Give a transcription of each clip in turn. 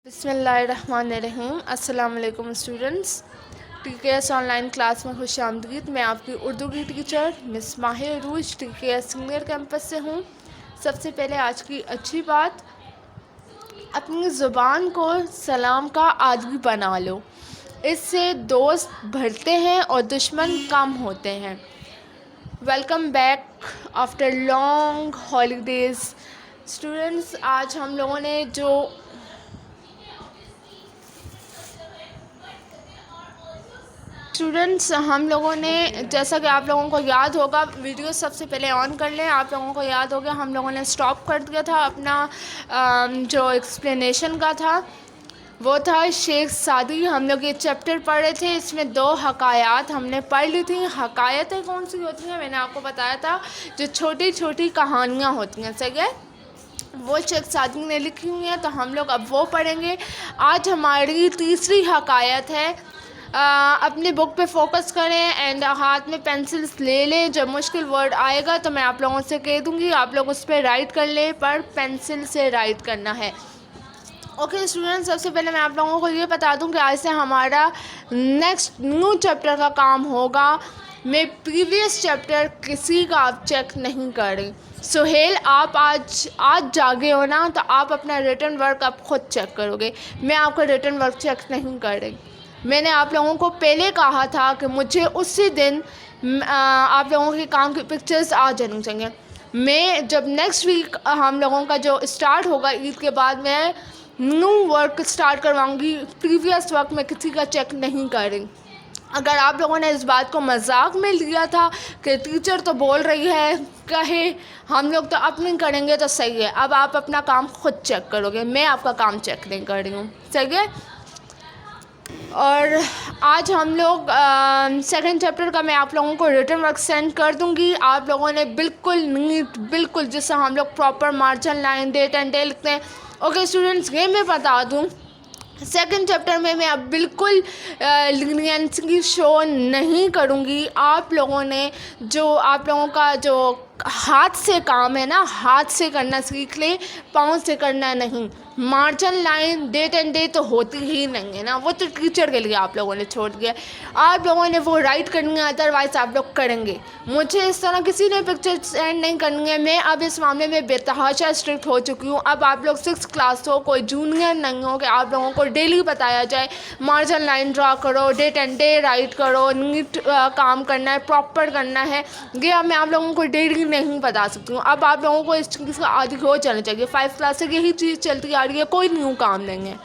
बिस्मिल्लाहिर्रहमानिर्रहीम। अस्सलाम वालेकुम स्टूडेंट्स। TKS ऑनलाइन क्लास में खुशामदीद। मैं आपकी उर्दू की टीचर मिस माहिर अरूज TKS सीनियर कैंपस से हूँ। सबसे पहले आज की अच्छी बात, अपनी ज़ुबान को सलाम का आदी बना लो। इससे दोस्त बढ़ते हैं और दुश्मन कम होते हैं। Welcome back after long holidays students. आज हम लोगों ने जैसा कि आप लोगों को याद होगा, वीडियो सबसे पहले ऑन कर लें। आप लोगों को याद होगा हम लोगों ने स्टॉप कर दिया था अपना जो एक्सप्लेनेशन का था वो था शेख सादी। हम लोग ये चैप्टर पढ़ रहे थे। इसमें 2 हकायात हमने पढ़ ली थी। हकायतें कौन सी होती हैं मैंने आपको बताया था, जो छोटी छोटी कहानियाँ होती हैं, सही है, वो शेख सादी ने लिखी हुई हैं। तो हम लोग अब वो पढ़ेंगे। आज हमारी तीसरी हकायत है। अपने बुक पे फोकस करें एंड हाथ में पेंसिल्स ले लें। जब मुश्किल वर्ड आएगा तो मैं आप लोगों से कह दूँगी, आप लोग उस पर राइट कर लें, पर पेंसिल से राइट करना है। ओके स्टूडेंट्स, सबसे पहले मैं आप लोगों को ये बता दूं कि आज से हमारा नेक्स्ट न्यू चैप्टर का काम होगा। मैं प्रीवियस चैप्टर किसी का आप चेक नहीं करें। सुहेल, आप आज जागे हो ना, तो आप अपना रिटन वर्क आप खुद चेक करोगे। मैं आपका रिटन वर्क चेक नहीं कर रही। मैंने आप लोगों को पहले कहा था कि मुझे उसी दिन आप लोगों के काम की पिक्चर्स आ जानी चाहिए। मैं जब नेक्स्ट वीक हम लोगों का जो स्टार्ट होगा ईद के बाद, मैं न्यू वर्क स्टार्ट करवाऊंगी। प्रीवियस वर्क में किसी का चेक नहीं करें। अगर आप लोगों ने इस बात को मजाक में लिया था कि टीचर तो बोल रही है कहे हम लोग तो अपनी करेंगे, तो सही है। अब आप अपना काम खुद चेक करोगे, मैं आपका काम चेक नहीं कर रही हूँ, सही है। और आज हम लोग सेकंड चैप्टर का मैं आप लोगों को रिटन वर्क सेंड कर दूंगी। आप लोगों ने बिल्कुल नीट, बिल्कुल जिससे हम लोग proper margin line, date and day लिखते हैं। ओके स्टूडेंट्स, ये मैं बता दूं, सेकंड चैप्टर में मैं अब बिल्कुल लीनियंसी शो नहीं करूँगी। आप लोगों ने आप लोगों का जो हाथ से काम है ना, हाथ से करना सीख ले, पाँव से करना नहीं। Margin line, date and day तो होती ही नहीं है ना, वो तो टीचर के लिए आप लोगों ने छोड़ दिया। आप लोगों ने वो राइट करनी है, अदरवाइज आप लोग करेंगे। मुझे इस तरह किसी ने पिक्चर सेंड नहीं करनी है। मैं अब इस मामले में बेतहाशा स्ट्रिक्ट हो चुकी हूँ। अब आप लोग 6th क्लास हो, कोई जूनियर नहीं हो कि आप लोगों को डेली बताया जाए मार्जिन लाइन ड्रा करो, डेट एंड डे राइट करो, नीट काम करना है, प्रॉपर करना है। ये अब मैं आप लोगों को डेली नहीं बता सकती हूँ। अब आप लोगों को इस चीज़ का आदी हो जाना चाहिए। 5th क्लास से यही चीज़ चलती आ रही है, कोई न्यू काम नहीं है।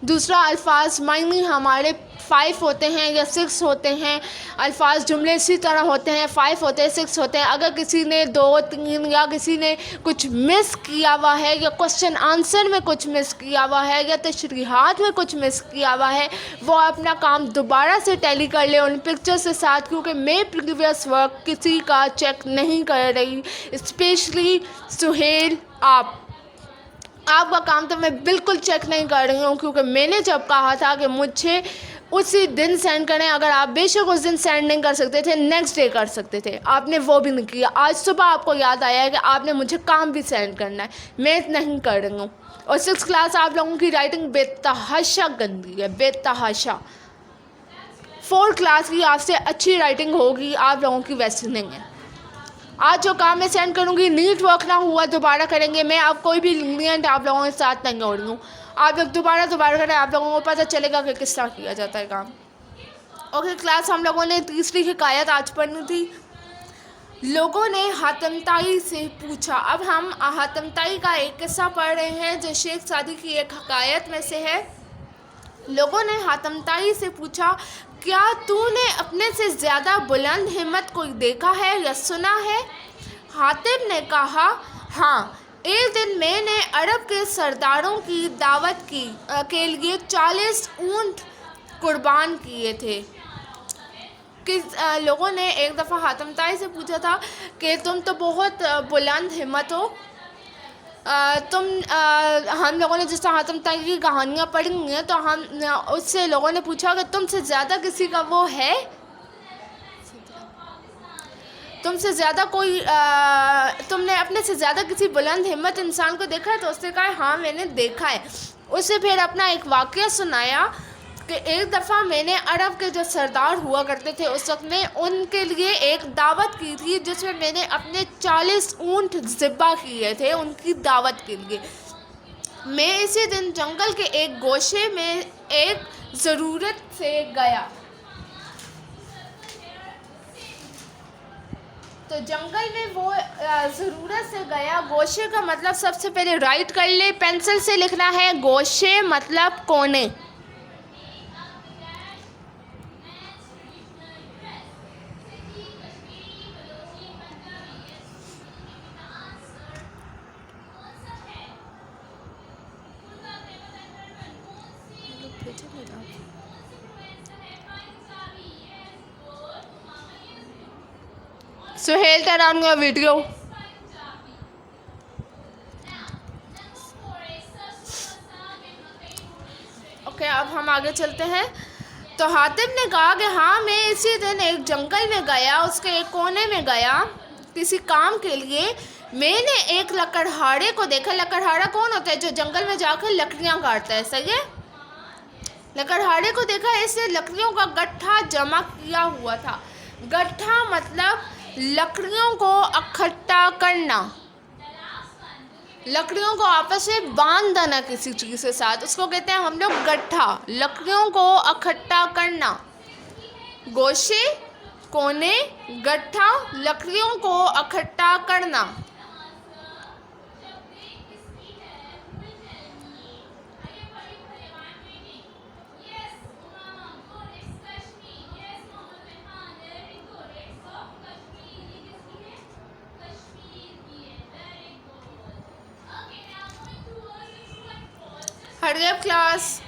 दूसरा, अल्फाज मायने हमारे 5 होते हैं या 6 होते हैं। अल्फाज जुमले इसी तरह होते हैं, 5 होते हैं, 6 होते हैं। अगर किसी ने 2, 3 या किसी ने कुछ मिस किया हुआ है, या क्वेश्चन आंसर में कुछ मिस किया हुआ है, या तशरीहात में कुछ मिस किया हुआ है, वो अपना काम दोबारा से टैली कर ले उन पिक्चर्स के साथ, क्योंकि मैं प्रीवियस वर्क किसी का चेक नहीं कर रही। स्पेशली सुहेल, आपका काम तो मैं बिल्कुल चेक नहीं कर रही हूँ, क्योंकि मैंने जब कहा था कि मुझे उसी दिन सेंड करें, अगर आप बेशक उस दिन सेंड नहीं कर सकते थे, नेक्स्ट डे कर सकते थे, आपने वो भी नहीं किया। आज सुबह आपको याद आया है कि आपने मुझे काम भी सेंड करना है, मैं नहीं कर रही हूँ। और 6th क्लास आप लोगों की राइटिंग बेतहाशा गंदी है, बेतहाशा। 4th क्लास की आपसे अच्छी राइटिंग होगी, आप लोगों की वैसी नहीं है। आज जो काम मैं सेंड करूँगी, नीट वर्क ना हुआ दोबारा करेंगे। मैं अब कोई भी लीनियंट आप लोगों के साथ नहीं हो रही हूँ। आप लोग दोबारा करें, आप लोगों को पता चलेगा कि किस तरह किया जाता है काम। ओके क्लास, हम लोगों ने तीसरी हिकायत आज पढ़नी थी। लोगों ने हातम ताई से पूछा। अब हम हातम ताई का एक किस्सा पढ़ रहे हैं जो शेख सादी की एक हिकायत में से है। लोगों ने हातम ताई से पूछा, क्या तूने अपने से ज़्यादा बुलंद हिम्मत कोई देखा है या सुना है? हातिम ने कहा, हाँ, एक दिन मैंने अरब के सरदारों की दावत के लिए 40 ऊंट कुर्बान किए थे। लोगों ने एक दफ़ा हातिम ताई से पूछा था कि तुम तो बहुत बुलंद हिम्मत हो, हम लोगों ने जिस तरह हातिम ताई की कहानियाँ पढ़ी हैं, तो हम उससे लोगों ने पूछा कि तुमसे ज़्यादा किसी का वो है? तो तुमसे ज़्यादा कोई तुमने अपने से ज़्यादा किसी बुलंद हिम्मत इंसान को देखा है? तो उसने कहा हाँ मैंने देखा है। उसे फिर अपना एक वाक़या सुनाया कि एक दफ़ा मैंने अरब के जो सरदार हुआ करते थे उस वक्त में उनके लिए एक दावत की थी, जिसमें मैंने अपने 40 ऊँट ज़िब्बा किए थे उनकी दावत के लिए। मैं इसी दिन जंगल के एक गोशे में एक ज़रूरत से गया। तो जंगल में वो ज़रूरत से गया। गोशे का मतलब सबसे पहले राइट कर ले, पेंसिल से लिखना है। गोशे मतलब कोने। Suhail turn on your video. Okay, अब हम आगे चलते हैं। तो हातिम ने कहा कि हाँ मैं इसी दिन एक जंगल में गया, उसके एक कोने में गया किसी काम के लिए। मैंने एक लकड़हारे को देखा। लकड़हारा कौन होता है? जो जंगल में जाकर लकड़ियाँ काटता है, सही है। लकड़हारे को देखा, इससे लकड़ियों का गट्ठा जमा किया हुआ था। गट्ठा मतलब लकड़ियों को इकट्ठा करना, लकड़ियों को आपस में बांध देना किसी चीज़ के साथ, उसको कहते हैं हम लोग गट्ठा। लकड़ियों को इकट्ठा करना। गोशे, कोने, गट्ठा, लकड़ियों को इकट्ठा करना। Hurry up class.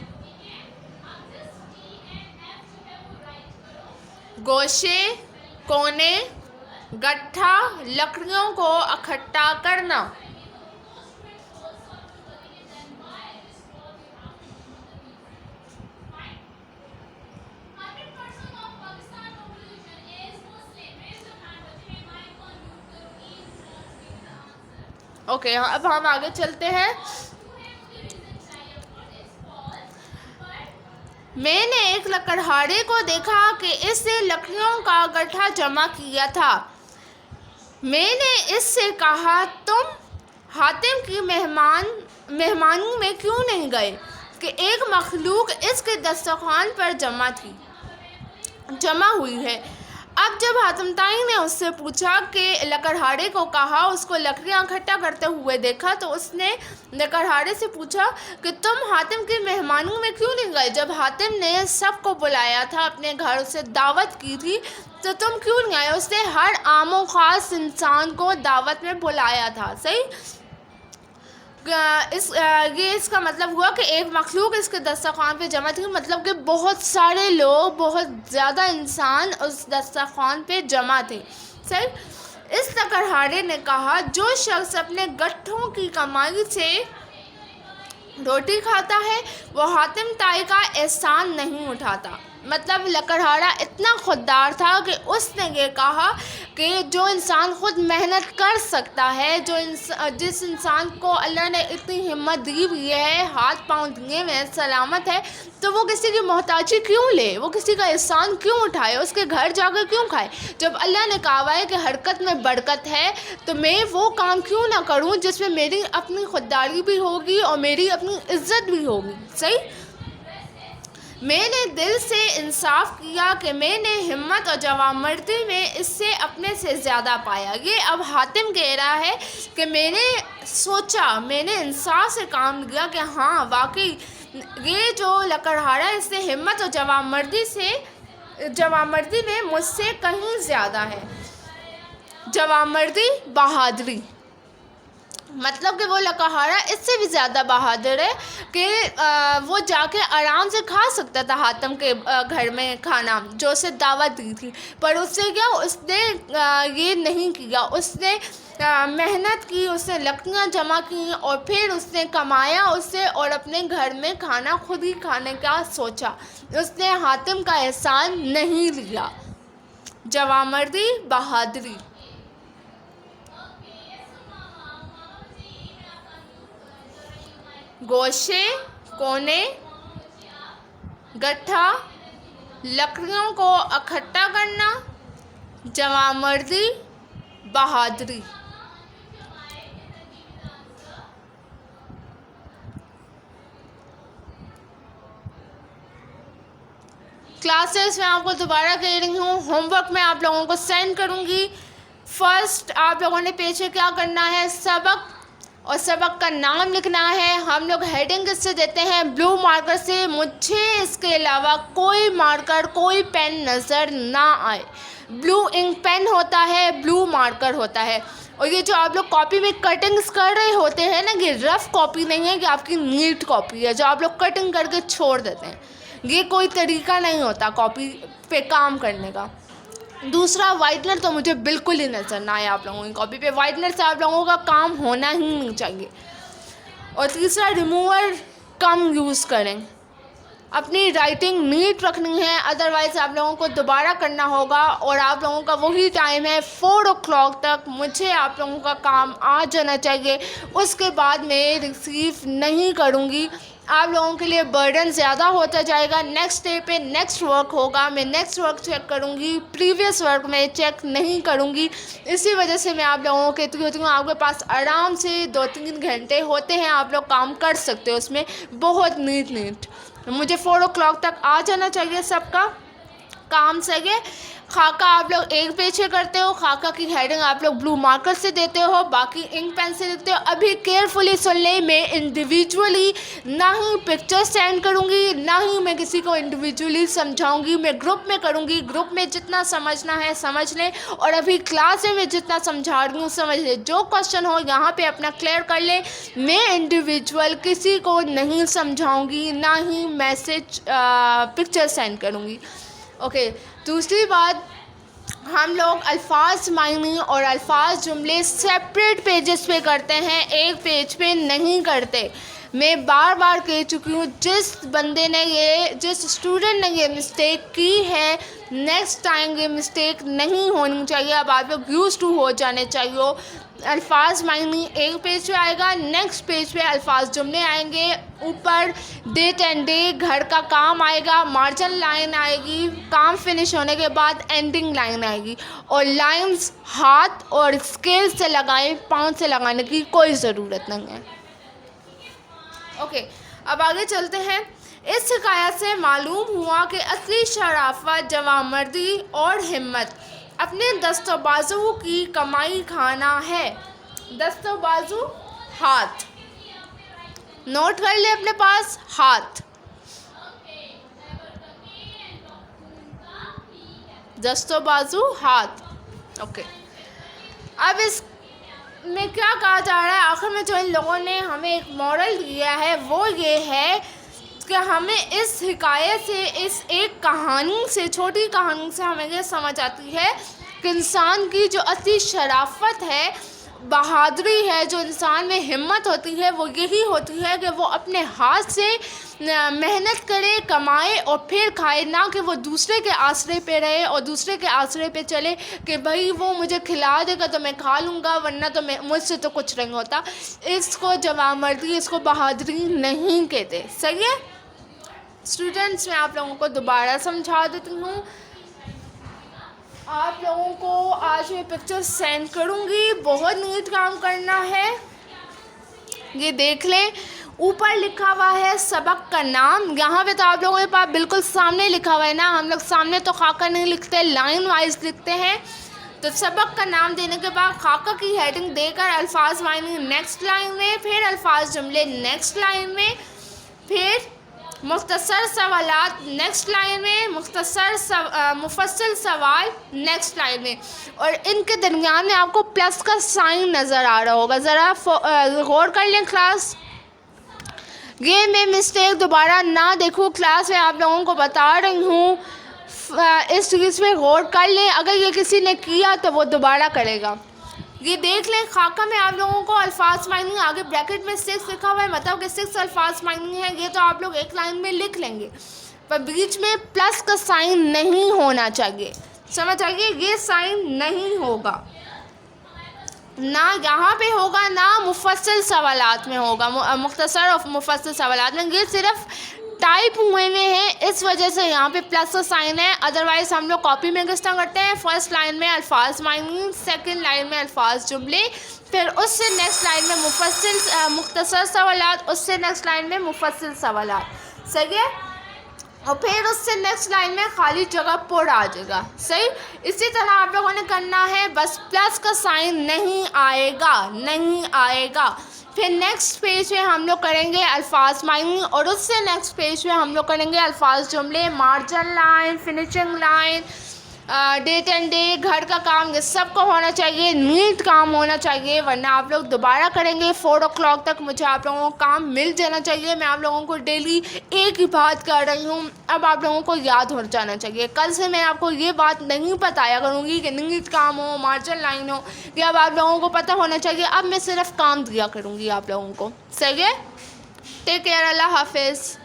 गोशे, कोने, गट्ठा, लकड़ियों को इकट्ठा करना। ओके, अब हम आगे चलते हैं। मैंने एक लकड़हारे को देखा कि इससे लकड़ियों का गट्ठा जमा किया था। मैंने इससे कहा तुम हातिम की मेहमानी में क्यों नहीं गए? कि एक मखलूक इसके दस्तरखान पर जमा हुई है। अब जब हातिम ताई ने उससे पूछा कि लकड़हारे को कहा उसको लकड़ियाँ इकट्ठा करते हुए देखा, तो उसने लकड़हारे से पूछा कि तुम हातिम की मेहमानी में क्यों नहीं गए? जब हातिम ने सबको बुलाया था अपने घर, उसे दावत की थी, तो तुम क्यों नहीं आए? उसने हर आमो ख़ास इंसान को दावत में बुलाया था, सही। ये इसका मतलब हुआ कि एक मखलूक इसके दस्तरखान पे जमा थी, मतलब कि बहुत सारे लोग, बहुत ज़्यादा इंसान उस दस्तरखान पे जमा थे, सही। इस लकड़हारे ने कहा जो शख्स अपने गट्ठों की कमाई से रोटी खाता है वो हातिम ताई का एहसान नहीं उठाता। मतलब लकड़हारा इतना खुददार था कि उसने ये कहा कि जो इंसान खुद मेहनत कर सकता है, जिस इंसान को अल्लाह ने इतनी हिम्मत दी हुई है, हाथ पांव दिए हुए हैं, सलामत है, तो वो किसी की मोहताजी क्यों ले? वो किसी का एहसान क्यों उठाए? उसके घर जाकर क्यों खाए? जब अल्लाह ने कहा है कि हरकत में बरकत है, तो मैं वो काम क्यों ना करूं जिसमें मेरी अपनी खुददारी भी होगी और मेरी अपनी इज्जत भी होगी, सही। मैंने दिल से इंसाफ किया कि मैंने हिम्मत और जवामर्दी में इससे अपने से ज़्यादा पाया। ये अब हातिम कह रहा है कि मैंने सोचा, मैंने इंसाफ से काम किया कि हाँ वाकई ये जो लकड़हारा है इससे हिम्मत और जवामर्दी में मुझसे कहीं ज़्यादा है। जवामर्दी, बहादुरी, मतलब कि वो लकड़हारा इससे भी ज़्यादा बहादुर है कि वो जाके आराम से खा सकता था हातिम के घर में खाना जो उसे दावत दी थी, पर उससे क्या, उसने ये नहीं किया। उसने मेहनत की, उसने लकड़ियाँ जमा की और फिर उसने कमाया उससे और अपने घर में खाना खुद ही खाने का सोचा। उसने हातिम का एहसान नहीं लिया। जवामर्दी, बहादुरी। गोशे, कोने, गट्ठा, लकड़ियों को इकट्ठा करना, जवामर्दी, बहादुरी। क्लासेस मैं आपको दोबारा कह रही हूँ, होमवर्क मैं आप लोगों को सेंड करूँगी। फर्स्ट आप लोगों ने पेज पे क्या करना है, सबक और सबक का नाम लिखना है। हम लोग हेडिंग किससे देते हैं, ब्लू मार्कर से। मुझे इसके अलावा कोई मार्कर, कोई पेन नज़र ना आए। ब्लू इंक पेन होता है, ब्लू मार्कर होता है। और ये जो आप लोग कॉपी में कटिंग्स कर रहे होते हैं ना, ये रफ़ कॉपी नहीं है, कि आपकी नीट कॉपी है जो आप लोग कटिंग करके छोड़ देते हैं। ये कोई तरीका नहीं होता कॉपी पे काम करने का। दूसरा, वाइटनर तो मुझे बिल्कुल ही नज़र ना आए आप लोगों की कॉपी पे। वाइटनर से आप लोगों का काम होना ही नहीं चाहिए। और तीसरा, रिमूवर कम यूज़ करें। अपनी राइटिंग नीट रखनी है, अदरवाइज़ आप लोगों को दोबारा करना होगा। और आप लोगों का वही टाइम है 4 o'clock तक मुझे आप लोगों का काम आ जाना चाहिए। उसके बाद मैं रिसीव नहीं करूँगी। आप लोगों के लिए बर्डन ज़्यादा होता जाएगा। नेक्स्ट डे पे नेक्स्ट वर्क होगा, मैं नेक्स्ट वर्क चेक करूँगी, प्रीवियस वर्क में चेक नहीं करूँगी। इसी वजह से मैं आप लोगों को कहती हूँ आपके पास आराम से 2-3 घंटे होते हैं, आप लोग काम कर सकते हो उसमें बहुत नीट। मुझे 4 o'clock तक आ जाना चाहिए सबका काम सही। खाका आप लोग एक पेज पे करते हो, खाका की हेडिंग आप लोग ब्लू मार्कर से देते हो, बाकी इंक पेन से लिखते हो। अभी केयरफुली सुन ले, मैं इंडिविजुअली ना ही पिक्चर सेंड करूँगी, ना ही मैं किसी को इंडिविजुअली समझाऊंगी। मैं ग्रुप में करूँगी। ग्रुप में जितना समझना है समझ लें, और अभी क्लास में मैं जितना समझा रही हूँ समझ लें। जो क्वेश्चन हो यहाँ पे अपना क्लियर कर ले। मैं इंडिविजुअल किसी को नहीं समझाऊँगी, ना ही मैसेज पिक्चर सेंड करूँगी। ओके। दूसरी बात, हम लोग अल्फाज मायने और अल्फाज जुमले सेपरेट पेजेस पे करते हैं, एक पेज पे नहीं करते। मैं बार बार कह चुकी हूँ, जिस स्टूडेंट ने ये मिस्टेक की है, नेक्स्ट टाइम ये मिस्टेक नहीं होनी चाहिए। अब आप लोग यूज़ टू हो जाने चाहिए। अल्फाज मायने एक पेज पे आएगा, नेक्स्ट पेज पे अल्फाज जुमले आएंगे, ऊपर डेट एंड डे, घर का काम आएगा, मार्जिन लाइन आएगी, काम फिनिश होने के बाद एंडिंग लाइन आएगी। और लाइंस हाथ और स्केल से लगाएं, पाँव से लगाने की कोई ज़रूरत नहीं है। ओके, अब आगे चलते हैं। इस शिकायत से मालूम हुआ कि असली शराफत, जवामर्दी और हिम्मत अपने दस्तोबाजू की कमाई खाना है। दस्तोबाजू हाथ, नोट कर ले अपने पास, हाथ। दस्तोबाजू हाथ। ओके, अब इस में क्या कहा जा रहा है, आखिर में जो इन लोगों ने हमें एक मॉरल दिया है वो ये है कि हमें इस हिकायत से, इस एक कहानी से, छोटी कहानी से हमें ये समझ आती है कि इंसान की जो असली शराफत है, बहादुरी है, जो इंसान में हिम्मत होती है, वो यही होती है कि वो अपने हाथ से मेहनत करे, कमाए और फिर खाए, ना कि वो दूसरे के आसरे पे रहे और दूसरे के आसरे पे चले कि भाई वो मुझे खिला देगा तो मैं खा लूँगा, वरना तो मुझसे तो कुछ नहीं होता। इसको जवामर्दी, इसको बहादुरी नहीं कहते। सही है स्टूडेंट्स, मैं आप लोगों को दोबारा समझा देती हूँ। आप लोगों को आज मैं पिक्चर सेंड करूँगी, बहुत नीट काम करना है। ये देख लें, ऊपर लिखा हुआ है सबक का नाम। यहाँ पे तो आप लोगों के पास बिल्कुल सामने लिखा हुआ है ना, हम लोग सामने तो खाका नहीं लिखते, लाइन वाइज लिखते हैं। तो सबक का नाम देने के बाद खाका की हेडिंग देकर अल्फाज मायने नेक्स्ट लाइन में, फिर अल्फाज जुमले नेक्स्ट लाइन में, फिर मुख्तसर सवालात नेक्स्ट लाइन में, मुफस्सल सवाल नेक्स्ट लाइन में। और इनके दरमियान में आपको प्लस का साइन नज़र आ रहा होगा, ज़रा गौर कर लें क्लास। ये मैं मिस्टेक दोबारा ना देखूँ, क्लास में आप लोगों को बता रही हूँ, इस चीज़ में गौर कर लें। अगर ये किसी ने किया तो वो दोबारा करेगा। ये देख लें, खाका में आप लोगों को अल्फाज मायने आगे ब्रैकेट में 6 लिखा हुआ है, मतलब कि 6 अल्फाज मायने हैं। ये तो आप लोग एक लाइन में लिख लेंगे, पर बीच में प्लस का साइन नहीं होना चाहिए। समझ आइए, ये साइन नहीं होगा। ना यहाँ पे होगा ना मुफस्सिल सवालात में होगा, मुख्तसर और मुफस्सिल सवालात में। ये सिर्फ टाइप हुए हैं, इस वजह से यहाँ पे प्लस का साइन है। अदरवाइज़ हम लोग कॉपी में किस तरह करते हैं, फर्स्ट लाइन में अल्फाज मायनी, सेकंड लाइन में अल्फाज जुमले, फिर उससे नेक्स्ट लाइन में मुफस्सिल मुख्तसर सवालात, उससे नेक्स्ट लाइन में मुफस्सिल सवालात, सही है। और फिर उससे नेक्स्ट लाइन में खाली जगह पुर आ जाएगा, सही। इसी तरह आप लोगों ने करना है, बस प्लस का साइन नहीं आएगा, नहीं आएगा। फिर नेक्स्ट पेज में हम लोग करेंगे अल्फाज मायनी, और उससे नेक्स्ट पेज में हम लोग करेंगे अल्फाज जुमले, margin line, finishing line, date and day, घर का काम, ये सब को होना चाहिए, नीट काम होना चाहिए, वरना आप लोग दोबारा करेंगे 4 o'clock तक मुझे आप लोगों को काम मिल जाना चाहिए। मैं आप लोगों को डेली एक ही बात कर रही हूँ, अब आप लोगों को याद हो जाना चाहिए। कल से मैं आपको ये बात नहीं बताया करूँगी कि नीट काम हो, मार्जिन लाइन हो, ये अब आप लोगों को पता होना चाहिए। अब मैं सिर्फ काम दिया करूँगी आप लोगों को, सही है। टेक केयर, अल्लाह हाफिज़।